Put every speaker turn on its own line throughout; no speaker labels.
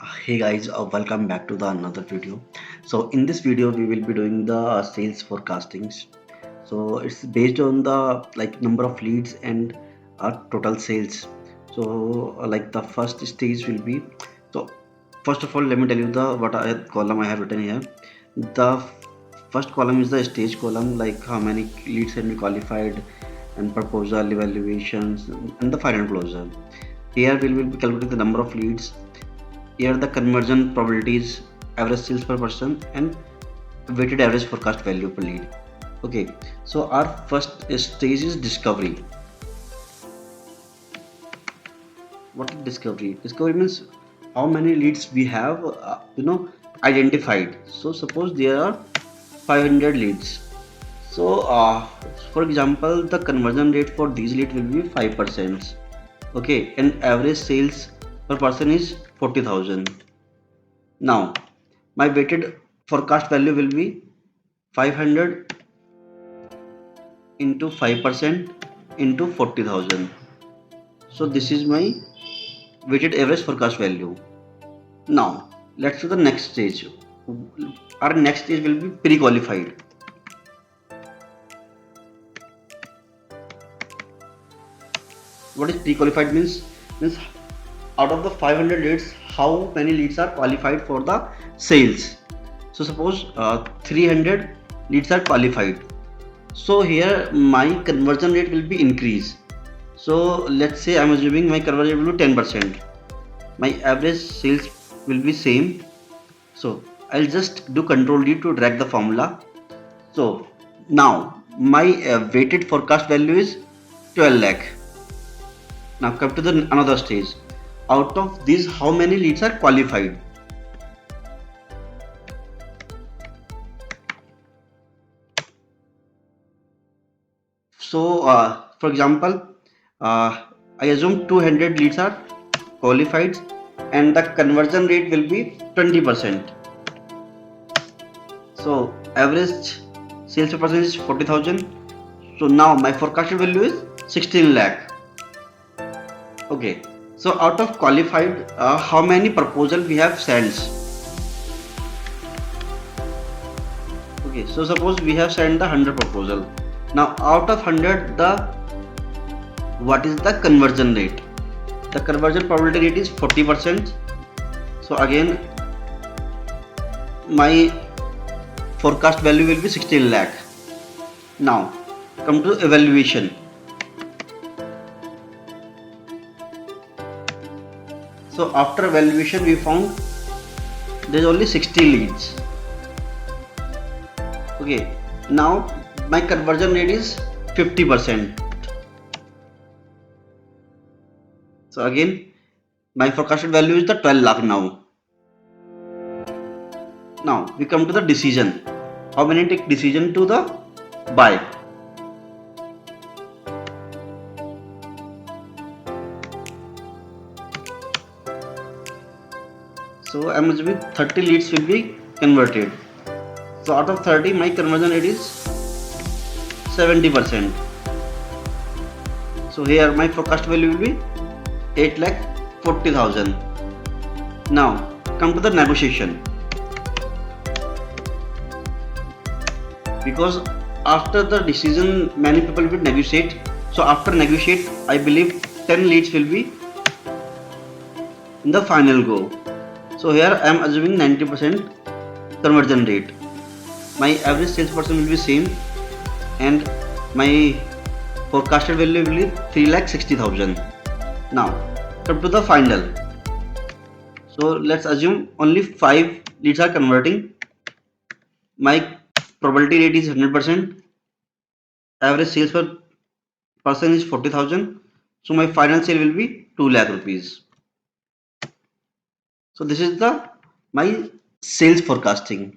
Hey guys, welcome back to the another video. So in this video we will be doing the sales forecastings. So it's based on the number of leads and total sales. So like the first stage will be, so first of all let me tell you the column I have written here. The first column is the stage column, like how many leads have been qualified and proposal evaluations and the final closure. Here we will be calculating the number of leads. Here the conversion probabilities, average sales per person and weighted average forecast value per lead. Okay, so our first stage is discovery. What is discovery? Discovery means how many leads we have identified. So suppose there are 500 leads. So for example, the conversion rate for these leads will be 5%. Okay, and average sales per person is 40,000. Now my weighted forecast value will be 500 into 5% into 40,000. So this is my weighted average forecast value. Now let's do the next stage. Our next stage will be pre-qualified. What is pre-qualified means out of the 500 leads, how many leads are qualified for the sales. So suppose 300 leads are qualified. So here my conversion rate will be increased. So let's say I'm assuming my conversion will be 10%. My average sales will be same. So I'll just do Control D to drag the formula. So now my weighted forecast value is 12 lakh. Now come to the another stage. Out of these, how many leads are qualified? So for example, I assume 200 leads are qualified and the conversion rate will be 20%. So average sales per person is 40,000. So now my forecasted value is 16 lakh. Okay, so out of qualified, how many proposal we have sent? Okay, so suppose we have sent the 100 proposal. Now out of 100, what is the conversion rate? The conversion probability rate is 40%. So again my forecast value will be 16 lakh. Now come to evaluation. So after evaluation we found there is only 60 leads. Okay, now my conversion rate is 50%. So again my forecasted value is the 12 lakh now. Now we come to the decision. How many take decision to the buy? So I'm assuming 30 leads will be converted. So out of 30, my conversion rate is 70%. So here my forecast value will be 8,40,000. Now come to the negotiation. Because after the decision, many people will negotiate. So after negotiate, I believe 10 leads will be in the final go. So here I am assuming 90% conversion rate. My average sales person will be same and my forecasted value will be 3,60,000. Now come to the final. So let's assume only 5 leads are converting. My probability rate is 100%. Average sales per person is 40,000. So my final sale will be 2 lakh rupees. So this is the my sales forecasting.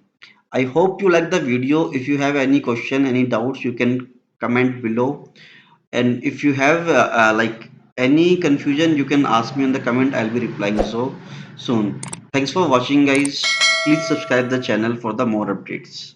I hope you like the video. If you have any question, any doubts, you can comment below. And if you have any confusion, you can ask me in the comment. I'll be replying so soon. Thanks for watching, guys. Please subscribe the channel for the more updates.